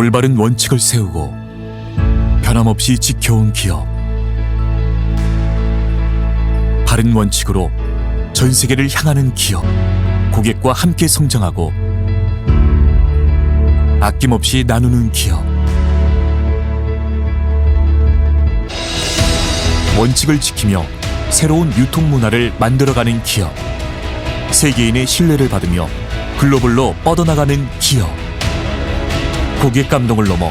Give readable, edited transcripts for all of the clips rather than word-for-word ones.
올바른 원칙을 세우고 변함없이 지켜온 기업. 바른 원칙으로 전 세계를 향하는 기업. 고객과 함께 성장하고 아낌없이 나누는 기업. 원칙을 지키며 새로운 유통 문화를 만들어가는 기업. 세계인의 신뢰를 받으며 글로벌로 뻗어나가는 기업. 고객 감동을 넘어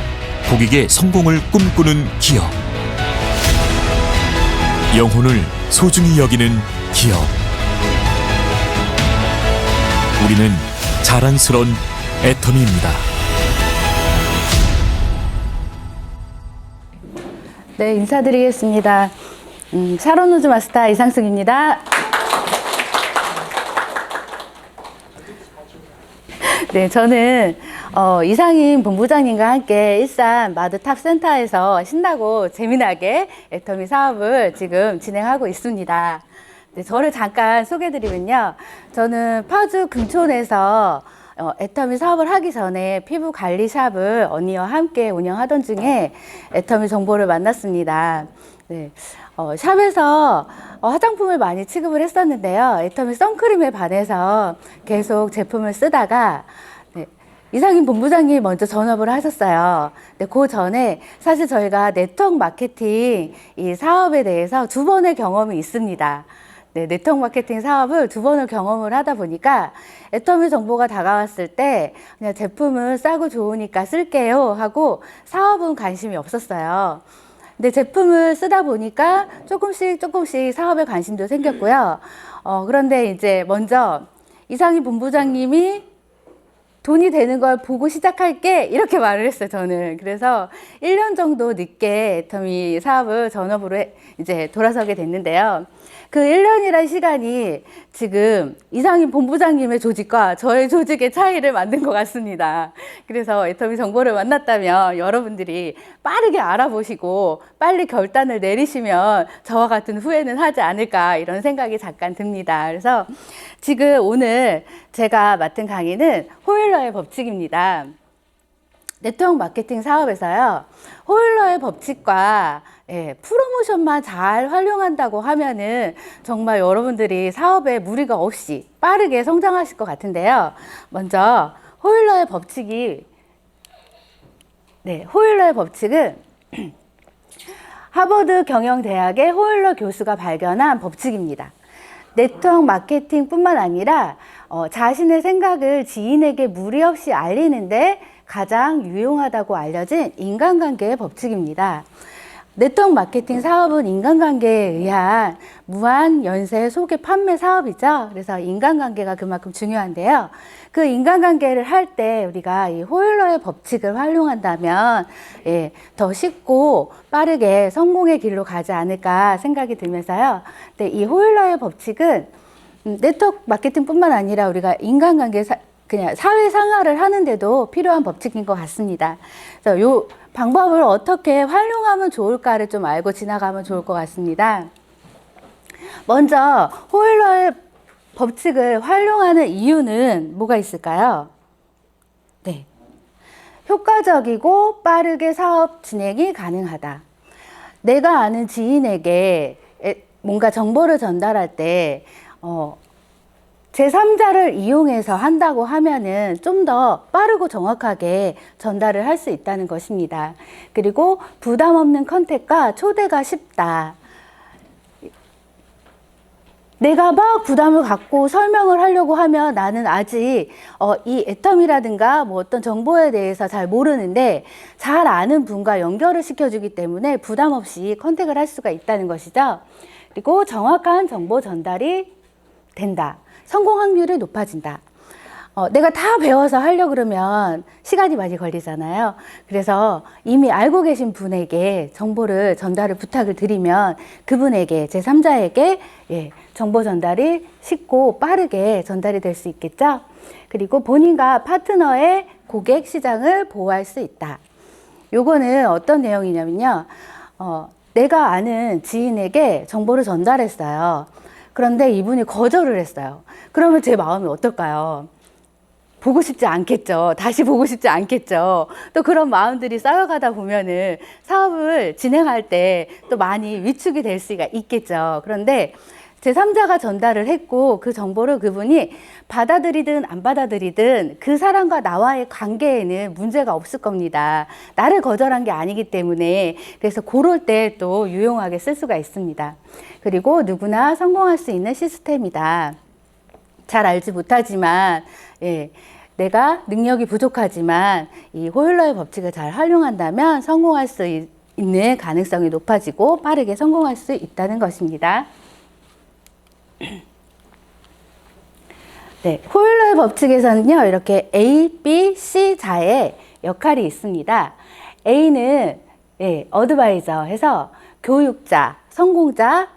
고객의 성공을 꿈꾸는 기업. 영혼을 소중히 여기는 기업. 우리는 자랑스러운 애터미입니다. 네, 인사드리겠습니다. 샤론 우즈 마스터 이상숙입니다. 네, 저는 이상임 본부장님과 함께 일산 마드탑센터에서 신나고 재미나게 애터미 사업을 지금 진행하고 있습니다. 네, 저를 잠깐 소개해드리면요. 저는 파주 금촌에서 애터미 사업을 하기 전에 피부 관리 샵을 언니와 함께 운영하던 중에 애터미 정보를 만났습니다. 네, 샵에서 화장품을 많이 취급을 했었는데요. 애터미 선크림에 반해서 계속 제품을 쓰다가 이상임 본부장님이 먼저 전업을 하셨어요. 근데 그 전에 사실 저희가 네트워크 마케팅 이 사업에 대해서 2번의 경험이 있습니다. 네, 네트워크 마케팅 사업을 2번을 경험을 하다 보니까 애터미 정보가 다가왔을 때 그냥 제품은 싸고 좋으니까 쓸게요 하고 사업은 관심이 없었어요. 근데 제품을 쓰다 보니까 조금씩 사업에 관심도 생겼고요. 그런데 이제 먼저 이상임 본부장님이 돈이 되는 걸 보고 시작할게 이렇게 말을 했어요, 저는. 그래서 1년 정도 늦게 애터미 사업을 전업으로 이제 돌아서게 됐는데요. 그 1년이라는 시간이 지금 이상임 본부장님의 조직과 저의 조직의 차이를 만든 것 같습니다. 그래서 애터미 정보를 만났다면 여러분들이 빠르게 알아보시고 빨리 결단을 내리시면 저와 같은 후회는 하지 않을까 이런 생각이 잠깐 듭니다. 그래서 지금 오늘 제가 맡은 강의는 호일러의 법칙입니다. 네트워크 마케팅 사업에서요, 호일러의 법칙과 프로모션만 잘 활용한다고 하면은 정말 여러분들이 사업에 무리가 없이 빠르게 성장하실 것 같은데요. 먼저 호일러의 법칙은 하버드 경영대학의 호일러 교수가 발견한 법칙입니다. 네트워크 마케팅뿐만 아니라 자신의 생각을 지인에게 무리 없이 알리는데 가장 유용하다고 알려진 인간관계의 법칙입니다. 네트워크 마케팅 사업은 인간관계에 의한 무한 연쇄 소개 판매 사업이죠. 그래서 인간관계가 그만큼 중요한데요. 그 인간관계를 할 때 우리가 이 호일러의 법칙을 활용한다면 더 쉽고 빠르게 성공의 길로 가지 않을까 생각이 들면서요. 근데 이 호일러의 법칙은 네트워크 마케팅뿐만 아니라 우리가 인간관계 그냥 사회생활을 하는데도 필요한 법칙인 것 같습니다. 그래서 요 방법을 어떻게 활용하면 좋을까를 좀 알고 지나가면 좋을 것 같습니다. 먼저 호일러의 법칙을 활용하는 이유는 뭐가 있을까요? 네, 효과적이고 빠르게 사업 진행이 가능하다. 내가 아는 지인에게 뭔가 정보를 전달할 때 제3자를 이용해서 한다고 하면은 좀 더 빠르고 정확하게 전달을 할 수 있다는 것입니다. 그리고 부담 없는 컨택과 초대가 쉽다. 내가 막 부담을 갖고 설명을 하려고 하면 나는 아직 이 애텀이라든가 뭐 어떤 정보에 대해서 잘 모르는데 잘 아는 분과 연결을 시켜주기 때문에 부담 없이 컨택을 할 수가 있다는 것이죠. 그리고 정확한 정보 전달이 된다. 성공 확률이 높아진다. 내가 다 배워서 하려고 그러면 시간이 많이 걸리잖아요. 그래서 이미 알고 계신 분에게 정보를 전달을 부탁을 드리면 그분에게 제3자에게 정보 전달이 쉽고 빠르게 전달이 될 수 있겠죠. 그리고 본인과 파트너의 고객 시장을 보호할 수 있다. 요거는 어떤 내용이냐면요. 내가 아는 지인에게 정보를 전달했어요. 그런데 이분이 거절을 했어요. 그러면 제 마음이 어떨까요? 보고 싶지 않겠죠. 다시 보고 싶지 않겠죠. 또 그런 마음들이 쌓여가다 보면은 사업을 진행할 때 또 많이 위축이 될 수가 있겠죠. 그런데 제3자가 전달을 했고 그 정보를 그분이 받아들이든 안 받아들이든 그 사람과 나와의 관계에는 문제가 없을 겁니다. 나를 거절한 게 아니기 때문에 그래서 그럴 때 또 유용하게 쓸 수가 있습니다. 그리고 누구나 성공할 수 있는 시스템이다. 잘 알지 못하지만 내가 능력이 부족하지만 이 호일러의 법칙을 잘 활용한다면 성공할 수 있는 가능성이 높아지고 빠르게 성공할 수 있다는 것입니다. 네, 호일러의 법칙에서는요, 이렇게 A, B, C 자의 역할이 있습니다. A는 어드바이저 해서 교육자, 성공자,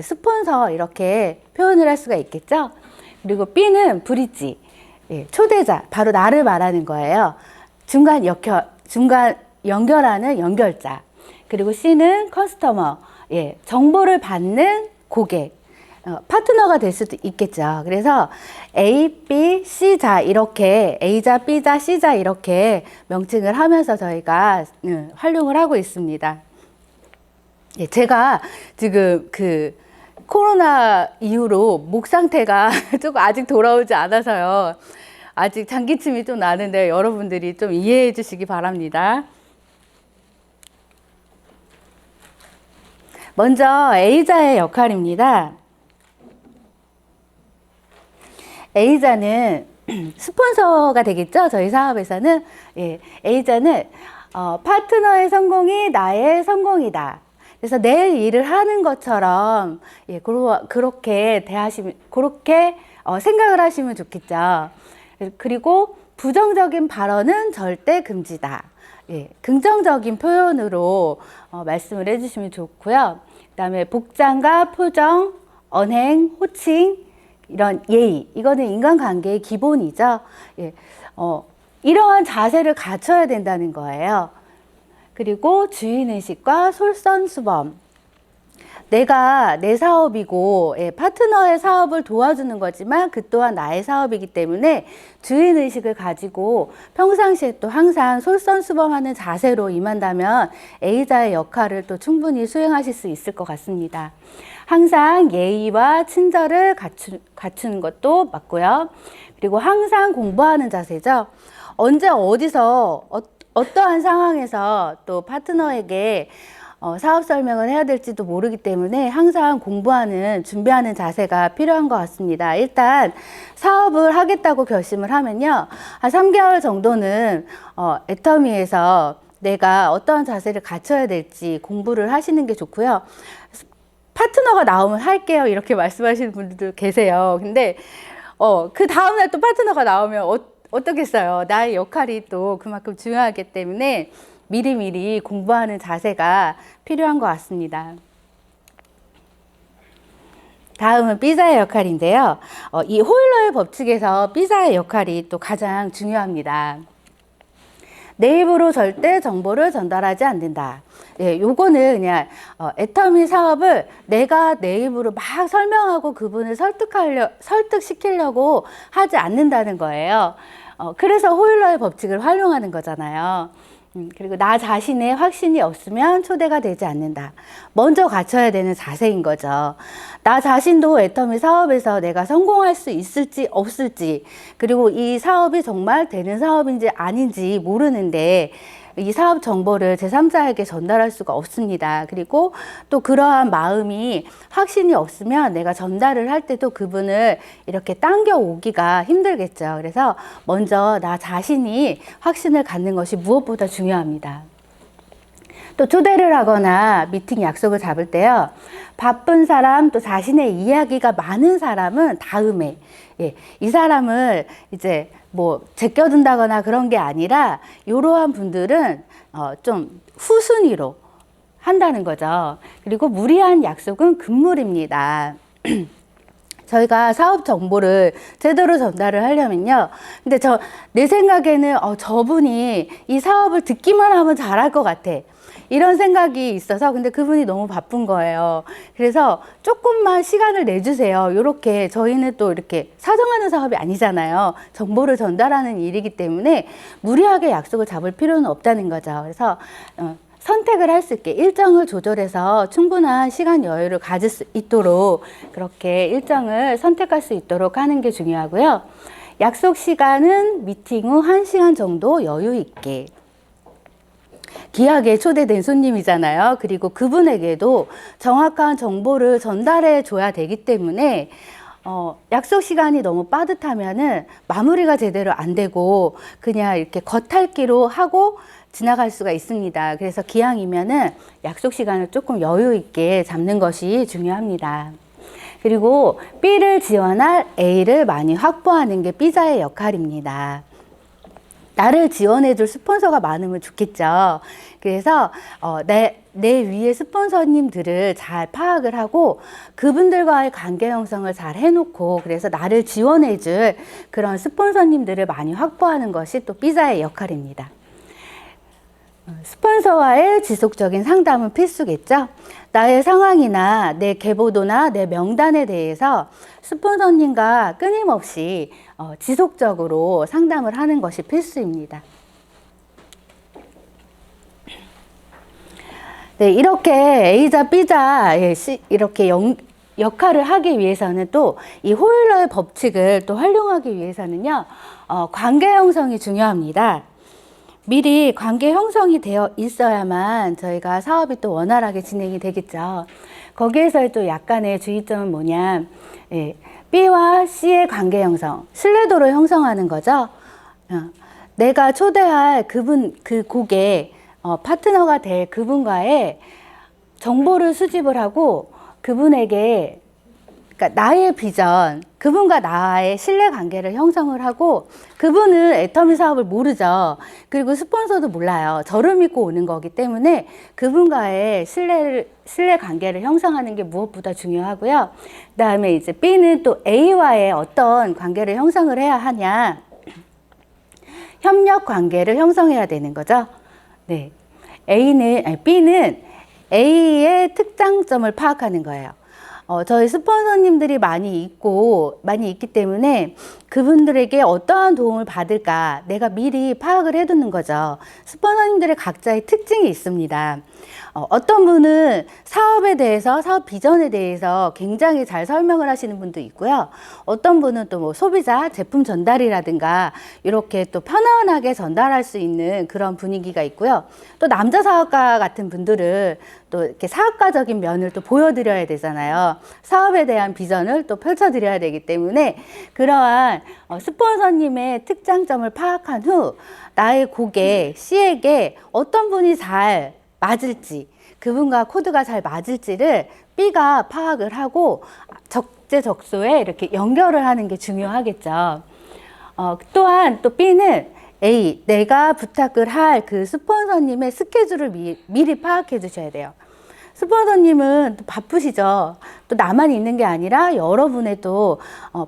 스폰서 이렇게 표현을 할 수가 있겠죠. 그리고 B는 브릿지, 초대자, 바로 나를 말하는 거예요. 중간 연결하는 연결자. 그리고 C는 커스터머, 정보를 받는 고객. 파트너가 될 수도 있겠죠. 그래서 A, B, C자 이렇게 A자, B자, C자 이렇게 명칭을 하면서 저희가 활용을 하고 있습니다. 제가 지금 그 코로나 이후로 목 상태가 조금 아직 돌아오지 않아서요. 아직 장기침이 좀 나는데 여러분들이 좀 이해해 주시기 바랍니다. 먼저 A자의 역할입니다. A자는 스폰서가 되겠죠. 저희 사업에서는 A자는 파트너의 성공이 나의 성공이다. 그래서 내 일을 하는 것처럼 그렇게 생각을 하시면 좋겠죠. 그리고 부정적인 발언은 절대 금지다. 긍정적인 표현으로 말씀을 해주시면 좋고요. 그다음에 복장과 표정, 언행, 호칭 이런 예의, 이거는 인간관계의 기본이죠. 이러한 자세를 갖춰야 된다는 거예요. 그리고 주인의식과 솔선수범. 내가 내 사업이고 파트너의 사업을 도와주는 거지만 그 또한 나의 사업이기 때문에 주인의식을 가지고 평상시에 또 항상 솔선수범하는 자세로 임한다면 A자의 역할을 또 충분히 수행하실 수 있을 것 같습니다. 항상 예의와 친절을 갖추는 것도 맞고요. 그리고 항상 공부하는 자세죠. 언제 어디서 어떠한 상황에서 또 파트너에게 사업 설명을 해야 될지도 모르기 때문에 항상 준비하는 자세가 필요한 것 같습니다. 일단 사업을 하겠다고 결심을 하면요. 한 3개월 정도는 애터미에서 내가 어떠한 자세를 갖춰야 될지 공부를 하시는 게 좋고요. 파트너가 나오면 할게요. 이렇게 말씀하시는 분들도 계세요. 근데 그 다음날 또 파트너가 나오면 어떻겠어요. 나의 역할이 또 그만큼 중요하기 때문에 미리미리 공부하는 자세가 필요한 것 같습니다. 다음은 B자의 역할인데요. 이 호일러의 법칙에서 B자의 역할이 또 가장 중요합니다. 내 입으로 절대 정보를 전달하지 않는다. 요거는 그냥 애터미 사업을 내가 내 입으로 막 설명하고 그분을 설득시키려고 하지 않는다는 거예요. 그래서 호일러의 법칙을 활용하는 거잖아요. 그리고 나 자신의 확신이 없으면 초대가 되지 않는다. 먼저 갖춰야 되는 자세인 거죠. 나 자신도 애터미 사업에서 내가 성공할 수 있을지 없을지, 그리고 이 사업이 정말 되는 사업인지 아닌지 모르는데 이 사업 정보를 제3자에게 전달할 수가 없습니다. 그리고 또 그러한 마음이 확신이 없으면 내가 전달을 할 때도 그분을 이렇게 당겨 오기가 힘들겠죠. 그래서 먼저 나 자신이 확신을 갖는 것이 무엇보다 중요합니다. 또 초대를 하거나 미팅 약속을 잡을 때요. 바쁜 사람, 또 자신의 이야기가 많은 사람은 다음에, 이 사람을 이제 뭐 제껴둔다거나 그런 게 아니라 이러한 분들은 좀 후순위로 한다는 거죠. 그리고 무리한 약속은 금물입니다. 저희가 사업 정보를 제대로 전달을 하려면요. 근데 내 생각에는 저분이 이 사업을 듣기만 하면 잘할 것 같아. 이런 생각이 있어서 근데 그분이 너무 바쁜 거예요. 그래서 조금만 시간을 내주세요. 이렇게 저희는 또 이렇게 사정하는 사업이 아니잖아요. 정보를 전달하는 일이기 때문에 무리하게 약속을 잡을 필요는 없다는 거죠. 그래서 선택을 할 수 있게 일정을 조절해서 충분한 시간 여유를 가질 수 있도록 그렇게 일정을 선택할 수 있도록 하는 게 중요하고요. 약속 시간은 미팅 후 1시간 정도 여유 있게. 귀하게 초대된 손님이잖아요. 그리고 그분에게도 정확한 정보를 전달해 줘야 되기 때문에 약속 시간이 너무 빠듯하면은 마무리가 제대로 안 되고 그냥 이렇게 겉핥기로 하고 지나갈 수가 있습니다. 그래서 기왕이면은 약속 시간을 조금 여유 있게 잡는 것이 중요합니다. 그리고 B를 지원할 A를 많이 확보하는 게 B자의 역할입니다. 나를 지원해줄 스폰서가 많으면 좋겠죠. 그래서 내 위에 스폰서님들을 잘 파악을 하고 그분들과의 관계 형성을 잘 해놓고 그래서 나를 지원해줄 그런 스폰서님들을 많이 확보하는 것이 또 B자의 역할입니다. 스폰서와의 지속적인 상담은 필수겠죠. 나의 상황이나 내 계보도나 내 명단에 대해서 스폰서님과 끊임없이 지속적으로 상담을 하는 것이 필수입니다. 네, 이렇게 A자, B자 이렇게 역할을 하기 위해서는 또 이 호일러의 법칙을 또 활용하기 위해서는요, 관계 형성이 중요합니다. 미리 관계 형성이 되어 있어야만 저희가 사업이 또 원활하게 진행이 되겠죠. 거기에서의 또 약간의 주의점은 뭐냐, B와 C의 관계 형성, 신뢰도를 형성하는 거죠. 내가 초대할 그 고객, 파트너가 될 그분과의 정보를 수집을 하고 그분에게 그러니까 나의 비전, 그분과 나의 신뢰관계를 형성을 하고 그분은 애터미 사업을 모르죠. 그리고 스폰서도 몰라요. 저를 믿고 오는 거기 때문에 그분과의 신뢰관계를 형성하는 게 무엇보다 중요하고요. 그 다음에 이제 B는 또 A와의 어떤 관계를 형성을 해야 하냐. 협력 관계를 형성해야 되는 거죠. 네. B는 A의 특장점을 파악하는 거예요. 저희 스폰서님들이 많이 있기 때문에 그분들에게 어떠한 도움을 받을까 내가 미리 파악을 해두는 거죠. 스폰서님들의 각자의 특징이 있습니다. 어떤 분은 사업에 대해서, 사업 비전에 대해서 굉장히 잘 설명을 하시는 분도 있고요. 어떤 분은 또 뭐 소비자 제품 전달이라든가 이렇게 또 편안하게 전달할 수 있는 그런 분위기가 있고요. 또 남자 사업가 같은 분들은 또 이렇게 사업가적인 면을 또 보여드려야 되잖아요. 사업에 대한 비전을 또 펼쳐드려야 되기 때문에 그러한 스폰서님의 특장점을 파악한 후 나의 고객 C에게 어떤 분이 잘 맞을지, 그분과 코드가 잘 맞을지를 B가 파악을 하고 적재적소에 이렇게 연결을 하는 게 중요하겠죠. 또한 또 B는 A, 내가 부탁을 할 그 스폰서님의 스케줄을 미리 파악해 주셔야 돼요. 스폰서님은 또 바쁘시죠. 또 나만 있는 게 아니라 여러분의 또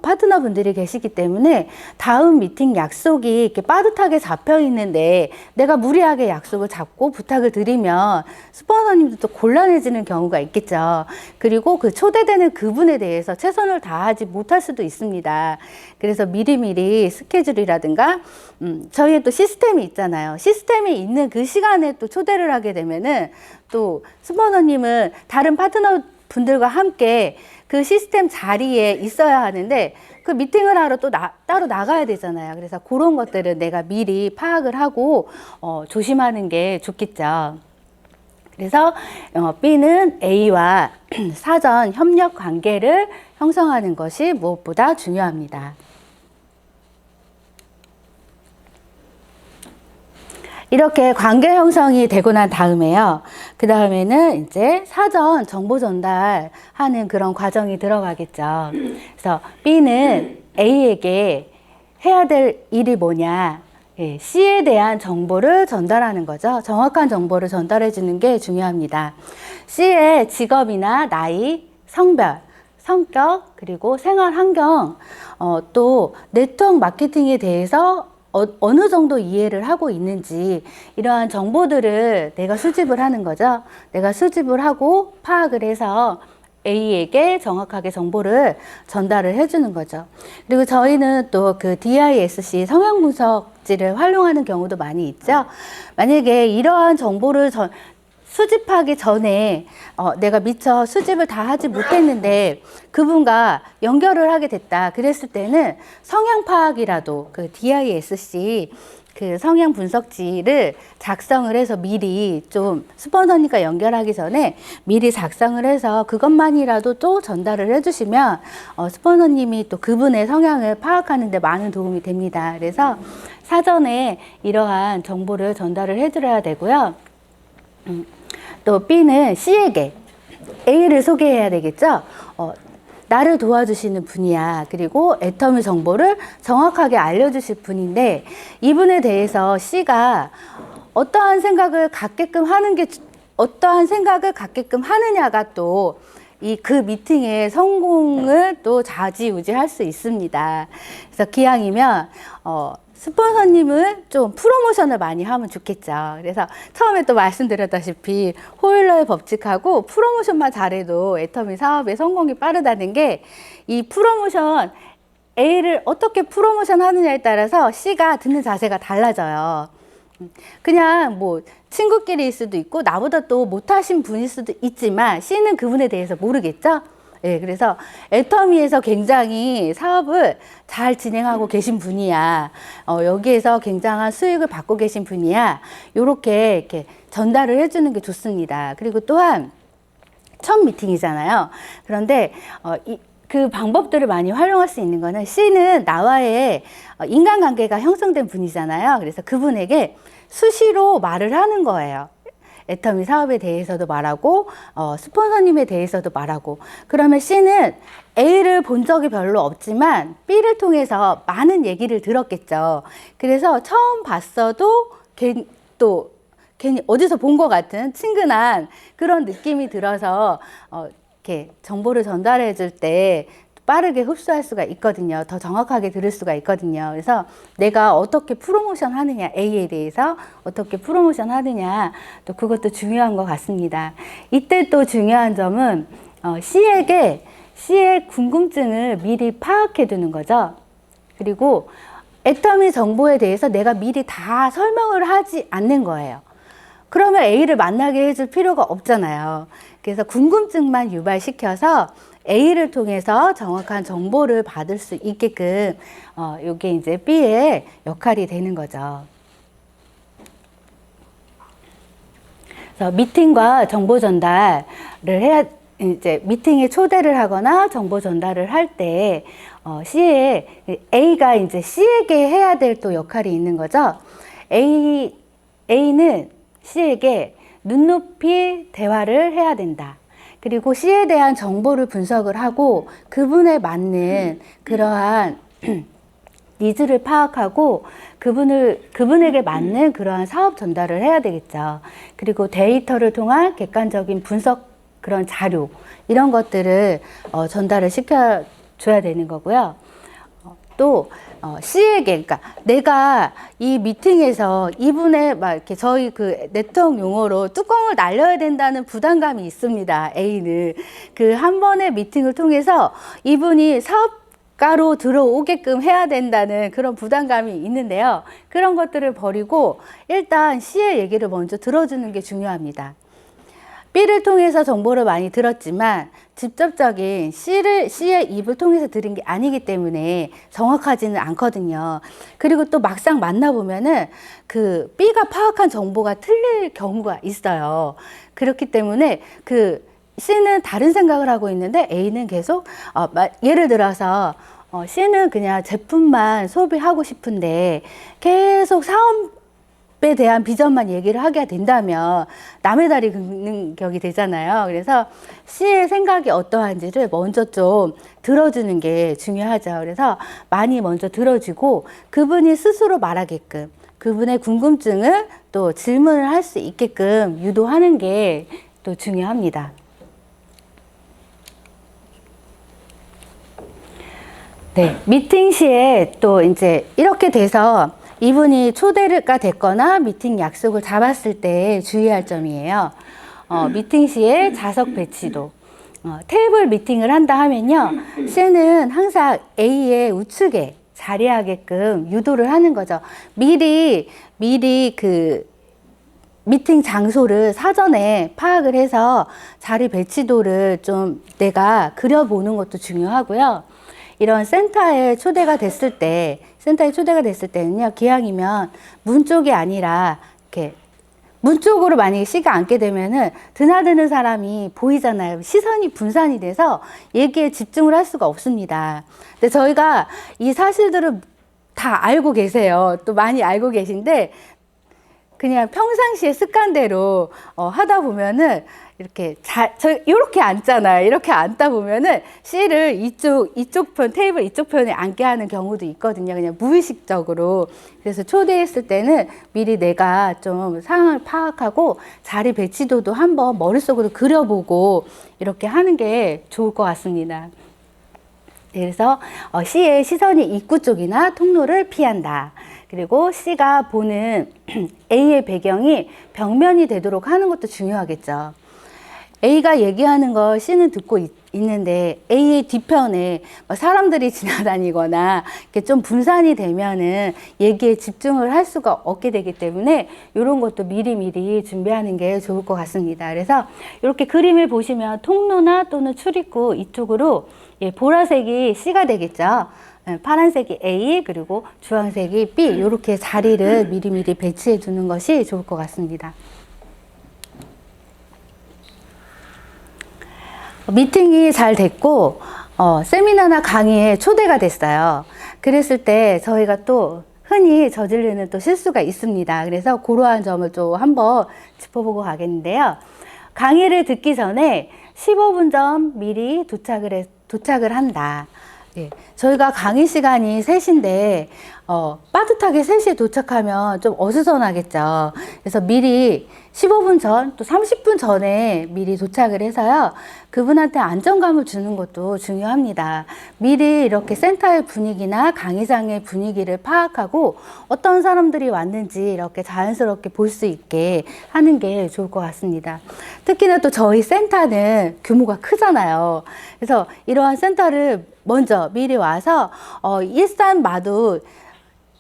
파트너분들이 계시기 때문에 다음 미팅 약속이 이렇게 빠듯하게 잡혀 있는데 내가 무리하게 약속을 잡고 부탁을 드리면 스폰서님도 또 곤란해지는 경우가 있겠죠. 그리고 그 초대되는 그분에 대해서 최선을 다하지 못할 수도 있습니다. 그래서 미리미리 스케줄이라든가 저희의 또 시스템이 있잖아요. 시스템이 있는 그 시간에 또 초대를 하게 되면은 또 스폰서님은 다른 파트너 분들과 함께 그 시스템 자리에 있어야 하는데 그 미팅을 하러 또 따로 나가야 되잖아요. 그래서 그런 것들은 내가 미리 파악을 하고 조심하는 게 좋겠죠. 그래서 B는 A와 사전 협력 관계를 형성하는 것이 무엇보다 중요합니다. 이렇게 관계 형성이 되고 난 다음에요. 그 다음에는 이제 사전 정보 전달하는 그런 과정이 들어가겠죠. 그래서 B는 A에게 해야 될 일이 뭐냐. C에 대한 정보를 전달하는 거죠. 정확한 정보를 전달해 주는 게 중요합니다. C의 직업이나 나이, 성별, 성격, 그리고 생활 환경, 또 네트워크 마케팅에 대해서 어느 정도 이해를 하고 있는지 이러한 정보들을 내가 수집을 하는 거죠. 내가 수집을 하고 파악을 해서 A에게 정확하게 정보를 전달을 해주는 거죠. 그리고 저희는 또 그 DISC 성향 분석지를 활용하는 경우도 많이 있죠. 만약에 이러한 정보를 수집하기 전에 내가 미처 수집을 다 하지 못했는데 그분과 연결을 하게 됐다. 그랬을 때는 성향 파악이라도 그 DISC 그 성향 분석지를 작성을 해서 미리 좀 스폰서님과 연결하기 전에 미리 작성을 해서 그것만이라도 또 전달을 해주시면 스폰서님이 또 그분의 성향을 파악하는 데 많은 도움이 됩니다. 그래서 사전에 이러한 정보를 전달을 해드려야 되고요. 또 B는 C에게 A를 소개해야 되겠죠. 나를 도와주시는 분이야. 그리고 애터미 정보를 정확하게 알려주실 분인데 이분에 대해서 C가 어떠한 생각을 갖게끔 하느냐가 또 그 미팅의 성공을 또 좌지우지할 수 있습니다. 그래서 기왕이면 스폰서님은 좀 프로모션을 많이 하면 좋겠죠. 그래서 처음에 또 말씀드렸다시피 호일러의 법칙하고 프로모션만 잘해도 애터미 사업의 성공이 빠르다는 게 이 프로모션 A를 어떻게 프로모션 하느냐에 따라서 C가 듣는 자세가 달라져요. 그냥 뭐 친구끼리일 수도 있고 나보다 또 못하신 분일 수도 있지만 C는 그분에 대해서 모르겠죠. 네, 그래서 애터미에서 굉장히 사업을 잘 진행하고 계신 분이야. 여기에서 굉장한 수익을 받고 계신 분이야. 이렇게 전달을 해주는 게 좋습니다. 그리고 또한 첫 미팅이잖아요. 그런데 그 방법들을 많이 활용할 수 있는 거는 C는 나와의 인간관계가 형성된 분이잖아요. 그래서 그분에게 수시로 말을 하는 거예요. 애터미 사업에 대해서도 말하고 스폰서님에 대해서도 말하고 그러면 C는 A를 본 적이 별로 없지만 B를 통해서 많은 얘기를 들었겠죠. 그래서 처음 봤어도 괜히 어디서 본 것 같은 친근한 그런 느낌이 들어서 이렇게 정보를 전달해 줄 때 빠르게 흡수할 수가 있거든요. 더 정확하게 들을 수가 있거든요. 그래서 내가 어떻게 프로모션 하느냐, A에 대해서 어떻게 프로모션 하느냐, 또 그것도 중요한 것 같습니다. 이때 또 중요한 점은 C의 궁금증을 미리 파악해 두는 거죠. 그리고 애터미 정보에 대해서 내가 미리 다 설명을 하지 않는 거예요. 그러면 A를 만나게 해줄 필요가 없잖아요. 그래서 궁금증만 유발시켜서 A를 통해서 정확한 정보를 받을 수 있게끔 이게 이제 B의 역할이 되는 거죠. 그래서 미팅과 정보 전달을 이제 미팅에 초대를 하거나 정보 전달을 할 때 A가 이제 C에게 해야 될 또 역할이 있는 거죠. A는 C에게 눈높이 대화를 해야 된다. 그리고 C에 대한 정보를 분석을 하고 그분에 맞는 그러한 니즈를 파악하고 그분에게 맞는 그러한 사업 전달을 해야 되겠죠. 그리고 데이터를 통한 객관적인 분석 그런 자료 이런 것들을 전달을 시켜줘야 되는 거고요. 또 C에게, 그러니까 내가 이 미팅에서 이분의 막 이렇게 저희 그 네트워크 용어로 뚜껑을 날려야 된다는 부담감이 있습니다. A는 그 한 번의 미팅을 통해서 이분이 사업가로 들어오게끔 해야 된다는 그런 부담감이 있는데요. 그런 것들을 버리고 일단 C의 얘기를 먼저 들어주는 게 중요합니다. B를 통해서 정보를 많이 들었지만 직접적인 C의 입을 통해서 들은 게 아니기 때문에 정확하지는 않거든요. 그리고 또 막상 만나보면은 그 B가 파악한 정보가 틀릴 경우가 있어요. 그렇기 때문에 그 C는 다른 생각을 하고 있는데 A는 계속 예를 들어서 C는 그냥 제품만 소비하고 싶은데 계속 사업에 대한 비전만 얘기를 하게 된다면 남의 다리 긁는 격이 되잖아요. 그래서 C의 생각이 어떠한지를 먼저 좀 들어주는 게 중요하죠. 그래서 많이 먼저 들어주고 그분이 스스로 말하게끔 그분의 궁금증을 또 질문을 할 수 있게끔 유도하는 게 또 중요합니다. 네, 미팅 시에 또 이제 이렇게 돼서 이분이 초대가 됐거나 미팅 약속을 잡았을 때 주의할 점이에요. 미팅 시에 좌석 배치도. 테이블 미팅을 한다 하면요. C는 항상 A의 우측에 자리하게끔 유도를 하는 거죠. 미리 그 미팅 장소를 사전에 파악을 해서 자리 배치도를 좀 내가 그려보는 것도 중요하고요. 이런 센터에 초대가 됐을 때는요, 기왕이면 문 쪽이 아니라 이렇게 문 쪽으로 만약에 C가 앉게 되면은 드나드는 사람이 보이잖아요. 시선이 분산이 돼서 얘기에 집중을 할 수가 없습니다. 근데 저희가 이 사실들을 다 알고 계세요. 또 많이 알고 계신데 그냥 평상시의 습관대로 하다 보면은 이렇게 이렇게 앉잖아요. 이렇게 앉다 보면은 C를 이쪽 편, 테이블 이쪽 편에 앉게 하는 경우도 있거든요. 그냥 무의식적으로. 그래서 초대했을 때는 미리 내가 좀 상황을 파악하고 자리 배치도도 한번 머릿속으로 그려보고 이렇게 하는 게 좋을 것 같습니다. 그래서 C의 시선이 입구 쪽이나 통로를 피한다. 그리고 C가 보는 A의 배경이 벽면이 되도록 하는 것도 중요하겠죠. A가 얘기하는 걸 C는 듣고 있는데 A의 뒤편에 사람들이 지나다니거나 이렇게 좀 분산이 되면은 얘기에 집중을 할 수가 없게 되기 때문에 이런 것도 미리미리 준비하는 게 좋을 것 같습니다. 그래서 이렇게 그림을 보시면 통로나 또는 출입구 이쪽으로 보라색이 C가 되겠죠. 파란색이 A, 그리고 주황색이 B, 이렇게 자리를 미리미리 배치해 두는 것이 좋을 것 같습니다. 미팅이 잘 됐고 세미나나 강의에 초대가 됐어요. 그랬을 때 저희가 또 흔히 저지르는 또 실수가 있습니다. 그래서 그러한 점을 또 한번 짚어보고 가겠는데요. 강의를 듣기 전에 15분 전 미리 도착을 한다. 예, 저희가 강의 시간이 3시인데 빠듯하게 3시에 도착하면 좀 어수선하겠죠. 그래서 미리 15분 전, 또 30분 전에 미리 도착을 해서요. 그분한테 안정감을 주는 것도 중요합니다. 미리 이렇게 센터의 분위기나 강의장의 분위기를 파악하고 어떤 사람들이 왔는지 이렇게 자연스럽게 볼 수 있게 하는 게 좋을 것 같습니다. 특히나 또 저희 센터는 규모가 크잖아요. 그래서 이러한 센터를 먼저 미리 와서 일산 마도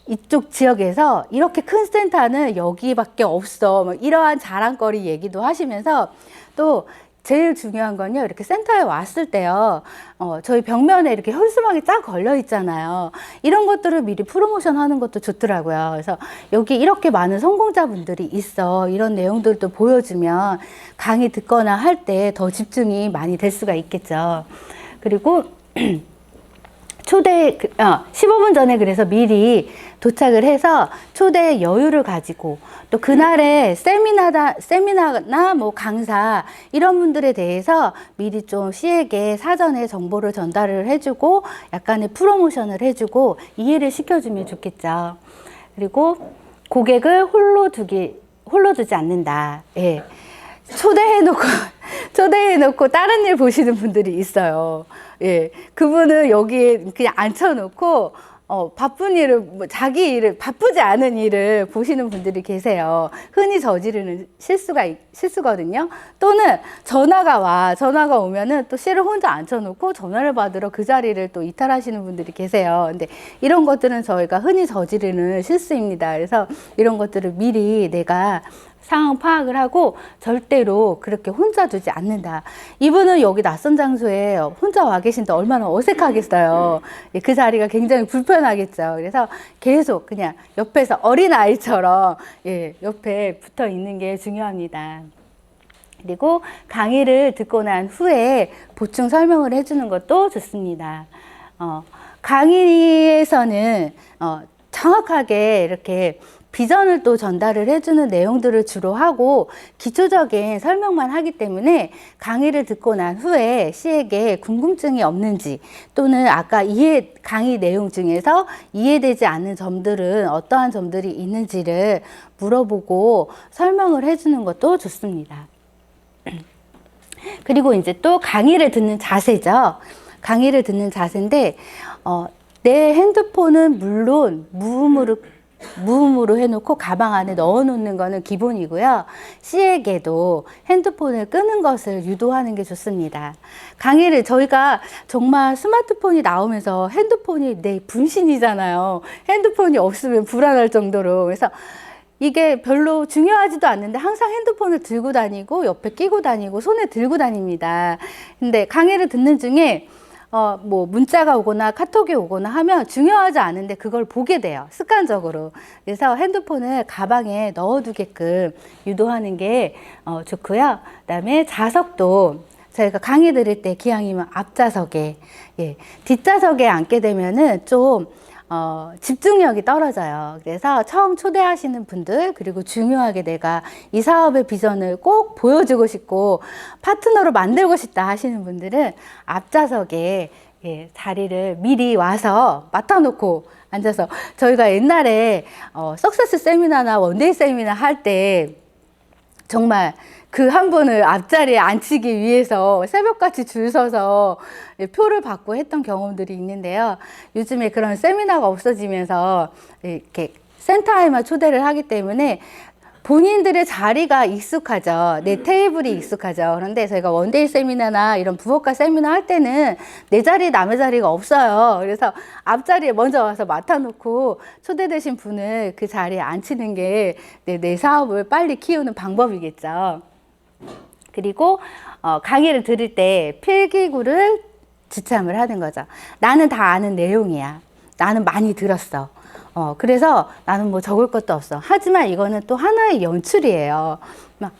이쪽 지역에서 이렇게 큰 센터는 여기밖에 없어. 뭐 이러한 자랑거리 얘기도 하시면서 또 제일 중요한 건요, 이렇게 센터에 왔을 때요, 저희 벽면에 이렇게 현수막이 쫙 걸려 있잖아요. 이런 것들을 미리 프로모션 하는 것도 좋더라고요. 그래서 여기 이렇게 많은 성공자분들이 있어. 이런 내용들도 보여주면 강의 듣거나 할 때 더 집중이 많이 될 수가 있겠죠. 그리고 15분 전에 그래서 미리 도착을 해서 초대의 여유를 가지고 또 그날의 세미나나 뭐 강사 이런 분들에 대해서 미리 좀 C에게 사전에 정보를 전달을 해주고 약간의 프로모션을 해주고 이해를 시켜주면 좋겠죠. 그리고 고객을 홀로 두지 않는다. 예. 초대해놓고 다른 일 보시는 분들이 있어요. 예. 그분은 여기에 그냥 앉혀놓고, 바쁜 일을, 자기 일을, 바쁘지 않은 일을 보시는 분들이 계세요. 흔히 저지르는 실수거든요. 또는 전화가 오면은 또 C를 혼자 앉혀놓고 전화를 받으러 그 자리를 또 이탈하시는 분들이 계세요. 근데 이런 것들은 저희가 흔히 저지르는 실수입니다. 그래서 이런 것들을 미리 내가 상황 파악을 하고 절대로 그렇게 혼자 두지 않는다. 이분은 여기 낯선 장소에 혼자 와 계신데 얼마나 어색하겠어요. 그 자리가 굉장히 불편하겠죠. 그래서 계속 그냥 옆에서 어린아이처럼 옆에 붙어 있는 게 중요합니다. 그리고 강의를 듣고 난 후에 보충 설명을 해주는 것도 좋습니다. 강의에서는 정확하게 이렇게 비전을 또 전달을 해주는 내용들을 주로 하고 기초적인 설명만 하기 때문에 강의를 듣고 난 후에 C에게 궁금증이 없는지 또는 아까 강의 내용 중에서 이해되지 않는 점들은 어떠한 점들이 있는지를 물어보고 설명을 해주는 것도 좋습니다. 그리고 이제 또 강의를 듣는 자세죠. 강의를 듣는 자세인데 내 핸드폰은 물론 무음으로 무음으로 해놓고 가방 안에 넣어놓는 거는 기본이고요. C에게도 핸드폰을 끄는 것을 유도하는 게 좋습니다. 강의를 저희가 정말 스마트폰이 나오면서 핸드폰이 내 분신이잖아요. 핸드폰이 없으면 불안할 정도로. 그래서 이게 별로 중요하지도 않는데 항상 핸드폰을 들고 다니고 옆에 끼고 다니고 손에 들고 다닙니다. 근데 강의를 듣는 중에 뭐 문자가 오거나 카톡이 오거나 하면 중요하지 않은데 그걸 보게 돼요. 습관적으로. 그래서 핸드폰을 가방에 넣어두게끔 유도하는 게 좋고요. 그다음에 좌석도 저희가 강의 들을 때 기왕이면 앞좌석에, 예, 뒷좌석에 앉게 되면은 좀 집중력이 떨어져요. 그래서 처음 초대하시는 분들, 그리고 중요하게 내가 이 사업의 비전을 꼭 보여주고 싶고 파트너로 만들고 싶다 하시는 분들은 앞좌석에, 예, 자리를 미리 와서 맡아놓고 앉아서, 저희가 옛날에 석세스 세미나나 원데이 세미나 할 때 정말 그 한 분을 앞자리에 앉히기 위해서 새벽같이 줄 서서 표를 받고 했던 경험들이 있는데요. 요즘에 그런 세미나가 없어지면서 이렇게 센터에만 초대를 하기 때문에 본인들의 자리가 익숙하죠. 내 테이블이 익숙하죠. 그런데 저희가 원데이 세미나나 이런 부업가 세미나 할 때는 내 자리, 남의 자리가 없어요. 그래서 앞자리에 먼저 와서 맡아놓고 초대되신 분을 그 자리에 앉히는 게 내 사업을 빨리 키우는 방법이겠죠. 그리고 강의를 들을 때 필기구를 지참을 하는 거죠. 나는 다 아는 내용이야. 나는 많이 들었어. 그래서 나는 뭐 적을 것도 없어. 하지만 이거는 또 하나의 연출이에요.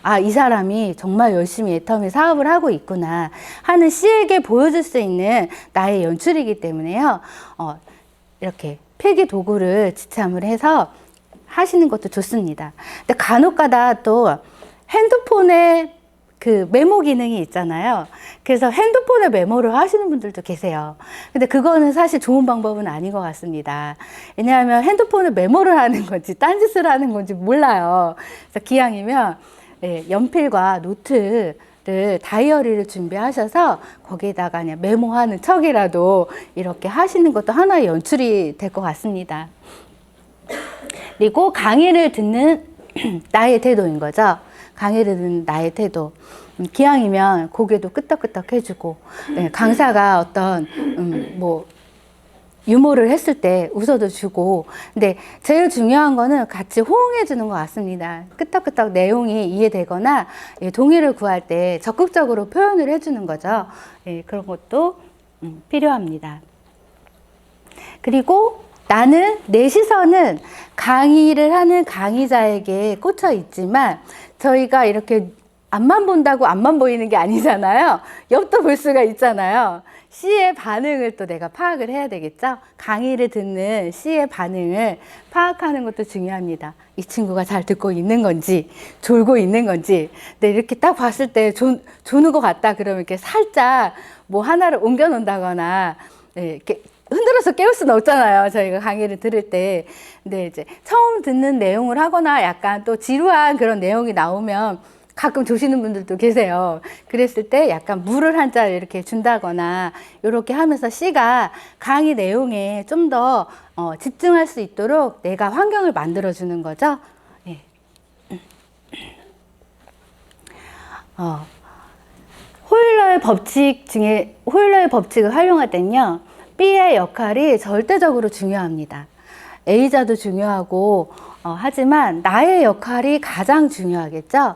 아, 이 사람이 정말 열심히 애터미 사업을 하고 있구나 하는 C에게 보여줄 수 있는 나의 연출이기 때문에요. 이렇게 필기 도구를 지참을 해서 하시는 것도 좋습니다. 근데 간혹가다 또 핸드폰에 그 메모 기능이 있잖아요. 그래서 핸드폰에 메모를 하시는 분들도 계세요. 근데 그거는 사실 좋은 방법은 아닌 것 같습니다. 왜냐하면 핸드폰에 메모를 하는 건지 딴짓을 하는 건지 몰라요. 그래서 기왕이면, 예, 연필과 노트를, 다이어리를 준비하셔서 거기에다가 그냥 메모하는 척이라도 이렇게 하시는 것도 하나의 연출이 될 것 같습니다. 그리고 강의를 듣는 나의 태도인 거죠. 강의를 듣는 나의 태도. 기왕이면 고개도 끄덕끄덕 해주고, 네, 강사가 어떤 뭐 유머를 했을 때 웃어도 주고. 근데 제일 중요한 거는 같이 호응해 주는 것 같습니다. 끄덕끄덕 내용이 이해되거나, 예, 동의를 구할 때 적극적으로 표현을 해주는 거죠. 예, 그런 것도 필요합니다. 그리고 나는, 내 시선은 강의를 하는 강의자에게 꽂혀 있지만 저희가 이렇게 앞만 본다고 앞만 보이는 게 아니잖아요. 옆도 볼 수가 있잖아요. C의 반응을 또 내가 파악을 해야 되겠죠. 강의를 듣는 C의 반응을 파악하는 것도 중요합니다. 이 친구가 잘 듣고 있는 건지 졸고 있는 건지. 근데 이렇게 딱 봤을 때 조는 것 같다 그러면 이렇게 살짝 뭐 하나를 옮겨 놓는다거나, 네, 이렇게 흔들어서 깨울 수는 없잖아요. 저희가 강의를 들을 때. 근데 이제 처음 듣는 내용을 하거나 약간 또 지루한 그런 내용이 나오면 가끔 조시는 분들도 계세요. 그랬을 때 약간 물을 한 잔 이렇게 준다거나 이렇게 하면서 C가 강의 내용에 좀 더 집중할 수 있도록 내가 환경을 만들어 주는 거죠. 예. 호일러의 법칙 중에, 호일러의 법칙을 활용할 때는요, B의 역할이 절대적으로 중요합니다. A자도 중요하고, 하지만 나의 역할이 가장 중요하겠죠.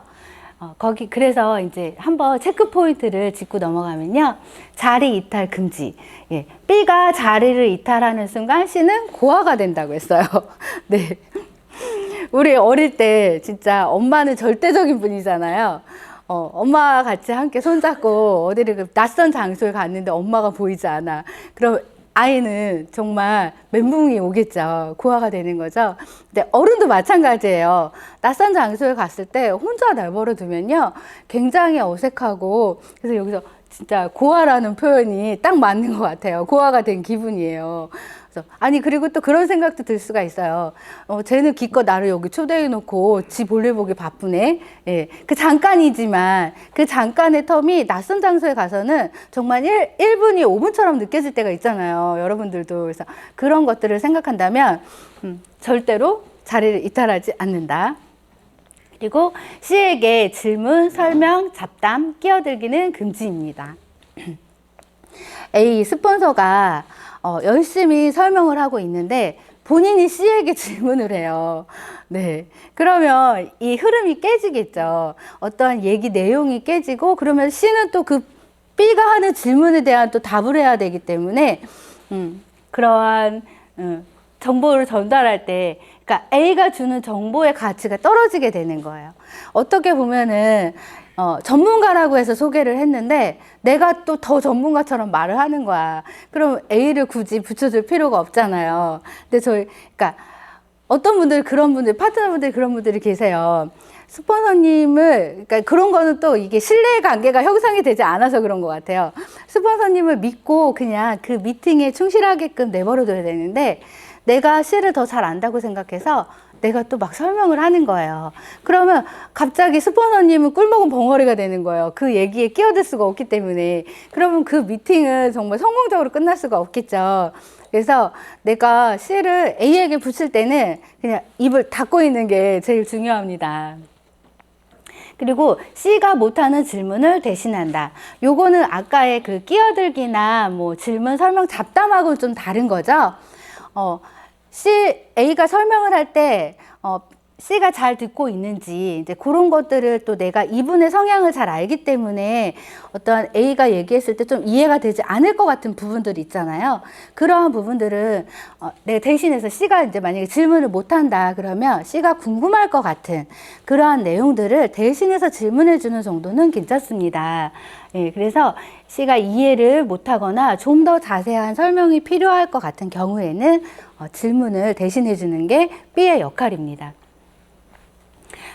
그래서 이제 한번 체크 포인트를 짚고 넘어가면요. 자리 이탈 금지. 예, B가 자리를 이탈하는 순간 C는 고아가 된다고 했어요. 네. 우리 어릴 때 진짜 엄마는 절대적인 분이잖아요. 엄마와 같이 함께 손잡고 어디를 낯선 장소에 갔는데 엄마가 보이지 않아. 그럼 아이는 정말 멘붕이 오겠죠. 고아가 되는 거죠. 근데 어른도 마찬가지예요. 낯선 장소에 갔을 때 혼자 내버려 두면요, 굉장히 어색하고, 그래서 여기서 진짜 고아라는 표현이 딱 맞는 것 같아요. 고아가 된 기분이에요. 그래서 아니, 그리고 또 그런 생각도 들 수가 있어요. 쟤는 기껏 나를 여기 초대해 놓고 지 볼일 보기 바쁘네. 예, 그 잠깐이지만 그 잠깐의 텀이 낯선 장소에 가서는 정말 1분이 5분처럼 느껴질 때가 있잖아요. 여러분들도. 그래서 그런 것들을 생각한다면 절대로 자리를 이탈하지 않는다. 그리고 C에게 질문, 설명, 잡담, 끼어들기는 금지입니다. A 스폰서가 열심히 설명을 하고 있는데 본인이 C에게 질문을 해요. 네. 그러면 이 흐름이 깨지겠죠. 어떠한 얘기 내용이 깨지고 그러면 C는 또 그 B가 하는 질문에 대한 또 답을 해야 되기 때문에 그러한 정보를 전달할 때 그러니까 A가 주는 정보의 가치가 떨어지게 되는 거예요. 어떻게 보면은 전문가라고 해서 소개를 했는데 내가 또 더 전문가처럼 말을 하는 거야. 그럼 A를 굳이 붙여줄 필요가 없잖아요. 근데 그러니까 어떤 분들 그런 분들, 파트너분들 그런 분들이 계세요. 스폰서님을, 그러니까 그런 거는 또 이게 신뢰 관계가 형성이 되지 않아서 그런 것 같아요. 스폰서님을 믿고 그냥 그 미팅에 충실하게끔 내버려둬야 되는데 내가 C를 더 잘 안다고 생각해서 내가 또 막 설명을 하는 거예요. 그러면 갑자기 스폰서님은 꿀먹은 벙어리가 되는 거예요. 그 얘기에 끼어들 수가 없기 때문에. 그러면 그 미팅은 정말 성공적으로 끝날 수가 없겠죠. 그래서 내가 C를 A에게 붙일 때는 그냥 입을 닫고 있는 게 제일 중요합니다. 그리고 C가 못하는 질문을 대신한다. 요거는 아까의 그 끼어들기나 뭐 질문, 설명, 잡담하고 좀 다른 거죠. A가 설명을 할 때, C가 잘 듣고 있는지, 이제 그런 것들을 또 내가 이분의 성향을 잘 알기 때문에 어떤 A가 얘기했을 때 좀 이해가 되지 않을 것 같은 부분들이 있잖아요. 그러한 부분들은 내가 대신해서 C가 이제 만약에 질문을 못한다 그러면 C가 궁금할 것 같은 그러한 내용들을 대신해서 질문해 주는 정도는 괜찮습니다. 예, 그래서 C가 이해를 못하거나 좀 더 자세한 설명이 필요할 것 같은 경우에는 질문을 대신해 주는 게 B의 역할입니다.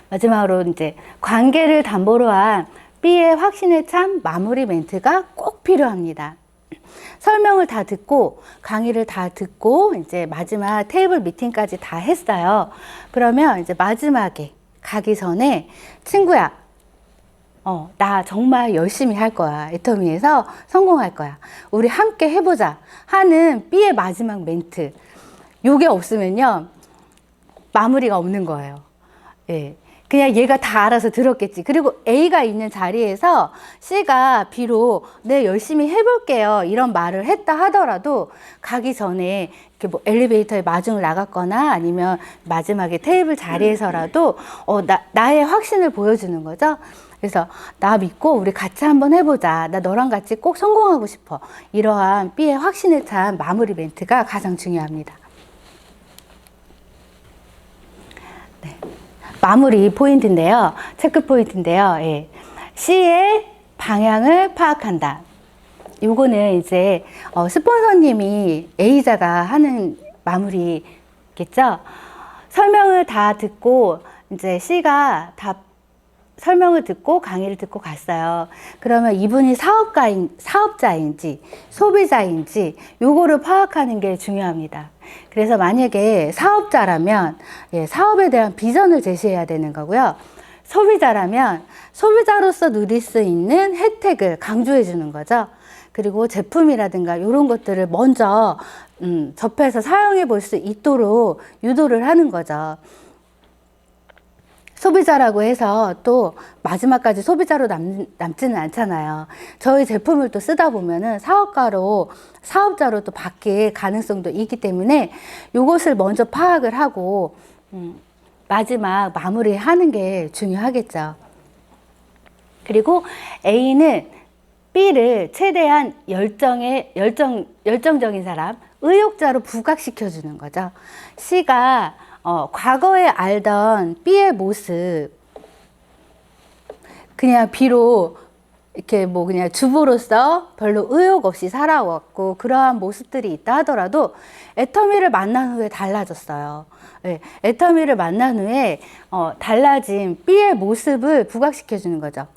마지막으로 이제 관계를 담보로 한 B의 확신에 찬 마무리 멘트가 꼭 필요합니다. 설명을 다 듣고 강의를 다 듣고 이제 마지막 테이블 미팅까지 다 했어요. 그러면 이제 마지막에 가기 전에 친구야, 나 정말 열심히 할 거야. 애터미에서 성공할 거야. 우리 함께 해보자 하는 B의 마지막 멘트. 요게 없으면요 마무리가 없는 거예요. 예. 그냥 얘가 다 알아서 들었겠지. 그리고 A가 있는 자리에서 C가 비록 네, 열심히 해볼게요. 이런 말을 했다 하더라도 가기 전에 이렇게 뭐 엘리베이터에 마중을 나갔거나 아니면 마지막에 테이블 자리에서라도 나의 확신을 보여주는 거죠. 그래서 나 믿고 우리 같이 한번 해보자. 나 너랑 같이 꼭 성공하고 싶어. 이러한 B의 확신에 찬 마무리 멘트가 가장 중요합니다. 네. 마무리 포인트인데요. 체크 포인트인데요. 예. C의 방향을 파악한다. 요거는 이제 스폰서님이 A자가 하는 마무리겠죠. 설명을 다 듣고 이제 C가 다 설명을 듣고 강의를 듣고 갔어요. 그러면 이분이 사업자인지 소비자인지 요거를 파악하는 게 중요합니다. 그래서 만약에 사업자라면 사업에 대한 비전을 제시해야 되는 거고요. 소비자라면 소비자로서 누릴 수 있는 혜택을 강조해 주는 거죠. 그리고 제품이라든가 이런 것들을 먼저 접해서 사용해 볼 수 있도록 유도를 하는 거죠. 소비자라고 해서 또 마지막까지 소비자로 남지는 않잖아요. 저희 제품을 또 쓰다 보면은 사업자로 또 바뀔 가능성도 있기 때문에 이것을 먼저 파악을 하고 마지막 마무리하는 게 중요하겠죠. 그리고 A는 B를 최대한 열정적인 사람, 의욕자로 부각시켜 주는 거죠. C가 과거에 알던 B의 모습, 그냥 비록 이렇게 뭐 그냥 주부로서 별로 의욕 없이 살아왔고 그러한 모습들이 있다 하더라도 애터미를 만난 후에 달라졌어요. 네, 애터미를 만난 후에 달라진 B의 모습을 부각시켜 주는 거죠.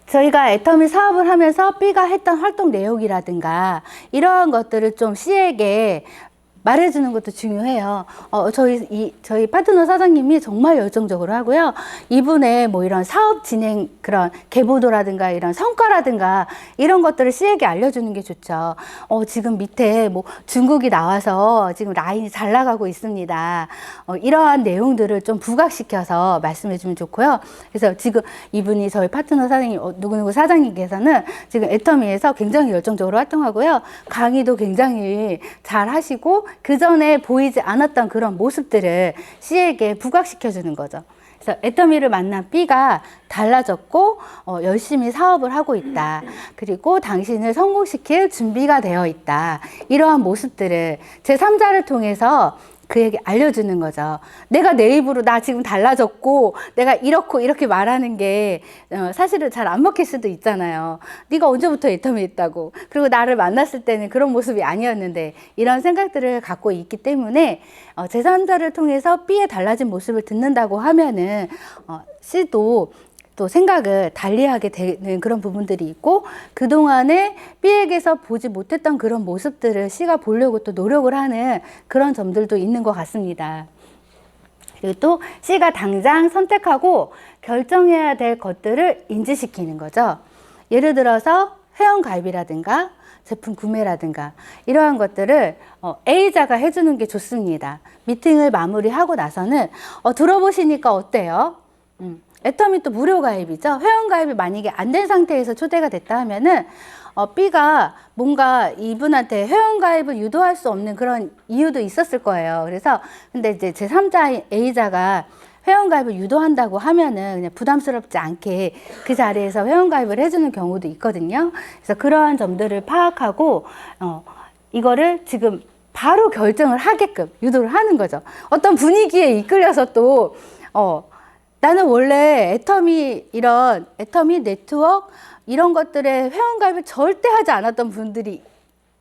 저희가 애터미 사업을 하면서 B가 했던 활동 내용이라든가 이러한 것들을 좀 C에게 말해주는 것도 중요해요. 저희 파트너 사장님이 정말 열정적으로 하고요. 이분의 뭐 이런 사업 진행 그런 계보도라든가 이런 성과라든가 이런 것들을 C에게 알려주는 게 좋죠. 지금 밑에 뭐 중국이 나와서 지금 라인이 잘 나가고 있습니다. 이러한 내용들을 좀 부각시켜서 말씀해주면 좋고요. 그래서 지금 이분이 저희 파트너 사장님, 누구누구 사장님께서는 지금 애터미에서 굉장히 열정적으로 활동하고요. 강의도 굉장히 잘 하시고 그 전에 보이지 않았던 그런 모습들을 C에게 부각시켜주는 거죠. 그래서 애터미를 만난 B가 달라졌고 열심히 사업을 하고 있다. 그리고 당신을 성공시킬 준비가 되어 있다. 이러한 모습들을 제3자를 통해서 그에게 알려주는 거죠. 내가 내 입으로 나 지금 달라졌고 내가 이렇고 이렇게 말하는 게 사실은 잘 안 먹힐 수도 있잖아요. 네가 언제부터 애터미 했다고. 그리고 나를 만났을 때는 그런 모습이 아니었는데 이런 생각들을 갖고 있기 때문에 제3자를 통해서 B의 달라진 모습을 듣는다고 하면은 C도 또 생각을 달리하게 되는 그런 부분들이 있고 그동안에 B에게서 보지 못했던 그런 모습들을 C가 보려고 또 노력을 하는 그런 점들도 있는 것 같습니다. 그리고 또 C가 당장 선택하고 결정해야 될 것들을 인지시키는 거죠. 예를 들어서 회원가입이라든가 제품 구매라든가 이러한 것들을 A자가 해주는 게 좋습니다. 미팅을 마무리하고 나서는 들어보시니까 어때요? 애터미 또 무료 가입이죠. 회원 가입이 만약에 안 된 상태에서 초대가 됐다 하면은 B가 뭔가 이분한테 회원 가입을 유도할 수 없는 그런 이유도 있었을 거예요. 그래서 근데 이제 제3자 A자가 회원 가입을 유도한다고 하면은 그냥 부담스럽지 않게 그 자리에서 회원 가입을 해주는 경우도 있거든요. 그래서 그러한 점들을 파악하고 이거를 지금 바로 결정을 하게끔 유도를 하는 거죠. 어떤 분위기에 이끌려서 또 나는 원래 애터미 네트워크 이런 것들에 회원가입을 절대 하지 않았던 분들이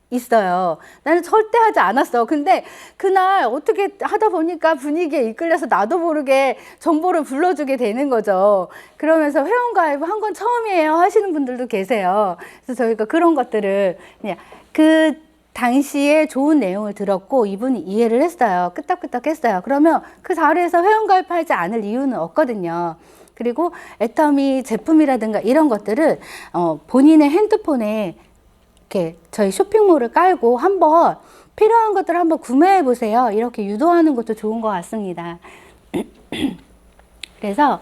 있어요. 나는 절대 하지 않았어. 근데 그날 어떻게 하다 보니까 분위기에 이끌려서 나도 모르게 정보를 불러주게 되는 거죠. 그러면서 회원가입을 한 건 처음이에요 하시는 분들도 계세요. 그래서 저희가 그런 것들을 그냥 그 당시에 좋은 내용을 들었고 이분이 이해를 했어요. 끄떡끄떡 했어요. 그러면 그 자리에서 회원가입하지 않을 이유는 없거든요. 그리고 애터미 제품이라든가 이런 것들을 본인의 핸드폰에 이렇게 저희 쇼핑몰을 깔고 한번 필요한 것들을 한번 구매해 보세요. 이렇게 유도하는 것도 좋은 것 같습니다. 그래서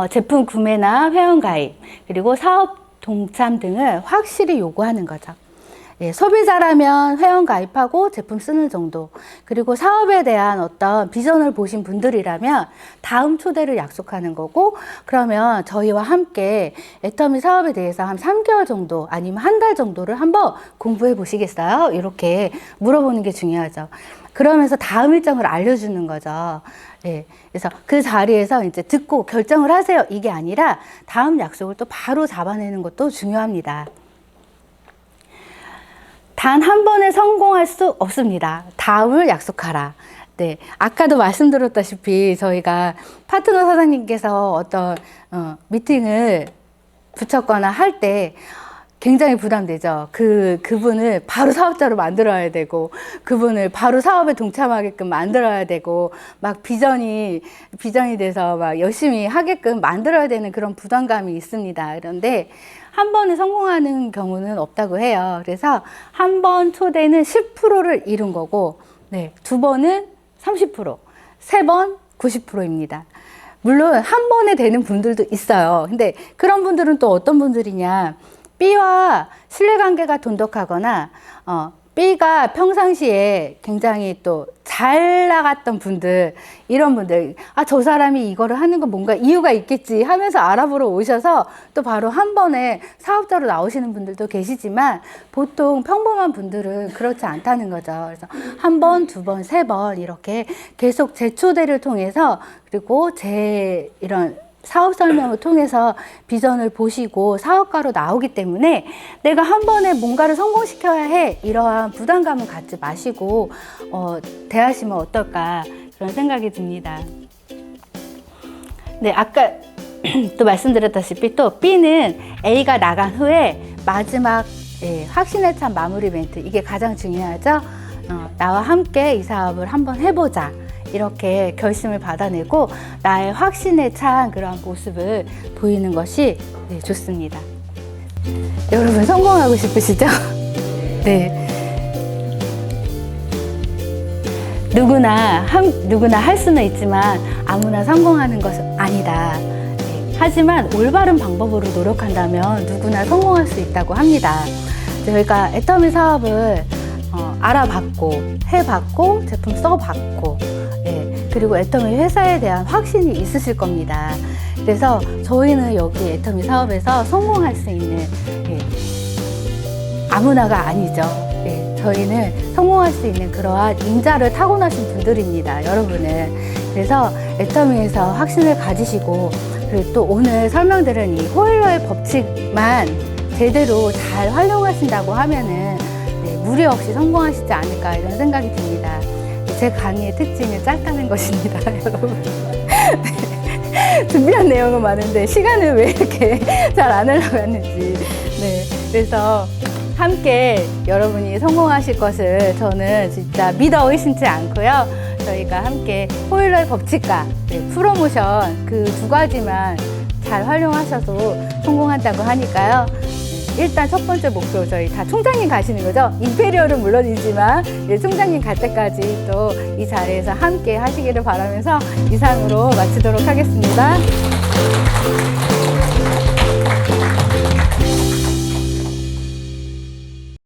제품 구매나 회원가입 그리고 사업 동참 등을 확실히 요구하는 거죠. 예, 소비자라면 회원 가입하고 제품 쓰는 정도. 그리고 사업에 대한 어떤 비전을 보신 분들이라면 다음 초대를 약속하는 거고, 그러면 저희와 함께 애터미 사업에 대해서 한 3개월 정도 아니면 한 달 정도를 한번 공부해 보시겠어요? 이렇게 물어보는 게 중요하죠. 그러면서 다음 일정을 알려주는 거죠. 예, 그래서 그 자리에서 이제 듣고 결정을 하세요. 이게 아니라 다음 약속을 또 바로 잡아내는 것도 중요합니다. 단 한 번에 성공할 수 없습니다. 다음을 약속하라. 네, 아까도 말씀드렸다시피 저희가 파트너 사장님께서 어떤 미팅을 붙였거나 할 때 굉장히 부담되죠. 그분을 바로 사업자로 만들어야 되고, 그분을 바로 사업에 동참하게끔 만들어야 되고, 막 비전이 돼서 막 열심히 하게끔 만들어야 되는 그런 부담감이 있습니다. 그런데 한 번에 성공하는 경우는 없다고 해요. 그래서 한 번 초대는 10%를 이룬 거고, 네, 두 번은 30%, 세 번 90%입니다. 물론 한 번에 되는 분들도 있어요. 근데 그런 분들은 또 어떤 분들이냐, B와 신뢰관계가 돈독하거나 B가 평상시에 굉장히 또 잘 나갔던 분들, 이런 분들, 저 사람이 이거를 하는 건 뭔가 이유가 있겠지 하면서 알아보러 오셔서 또 바로 한 번에 사업자로 나오시는 분들도 계시지만 보통 평범한 분들은 그렇지 않다는 거죠. 그래서 한 번, 두 번, 세 번 이렇게 계속 재초대를 통해서, 그리고 이런 사업 설명을 통해서 비전을 보시고 사업가로 나오기 때문에 내가 한 번에 뭔가를 성공시켜야 해, 이러한 부담감을 갖지 마시고 대하시면 어떨까, 그런 생각이 듭니다. 네, 아까 또 말씀드렸다시피 또 B는 A가 나간 후에 마지막 확신에 찬 마무리 멘트, 이게 가장 중요하죠. 나와 함께 이 사업을 한번 해보자. 이렇게 결심을 받아내고 나의 확신에 찬 그런 모습을 보이는 것이 네, 좋습니다. 여러분 성공하고 싶으시죠? 네. 누구나 할 수는 있지만 아무나 성공하는 것은 아니다. 네. 하지만 올바른 방법으로 노력한다면 누구나 성공할 수 있다고 합니다. 저희가 애터미 사업을 알아봤고 해봤고 제품 써봤고 그리고 애터미 회사에 대한 확신이 있으실 겁니다. 그래서 저희는 여기 애터미 사업에서 성공할 수 있는 아무나가 아니죠. 저희는 성공할 수 있는 그러한 인자를 타고나신 분들입니다. 여러분은. 그래서 애터미에서 확신을 가지시고 그리고 또 오늘 설명드린 이 호일러의 법칙만 제대로 잘 활용하신다고 하면은 무리 없이 성공하시지 않을까 이런 생각이 듭니다. 제 강의의 특징은 짧다는 것입니다, 여러분. 준비한 내용은 많은데 시간을 왜 이렇게 잘 안 하려고 하는지. 네, 그래서 함께 여러분이 성공하실 것을 저는 진짜 믿어 의심치 않고요. 저희가 함께 호일러의 법칙과 프로모션 그 두 가지만 잘 활용하셔도 성공한다고 하니까요. 일단 첫 번째 목표 저희 다 총장님 가시는 거죠? 임페리얼은 물론이지만 총장님 갈 때까지 또 이 자리에서 함께 하시기를 바라면서 이상으로 마치도록 하겠습니다.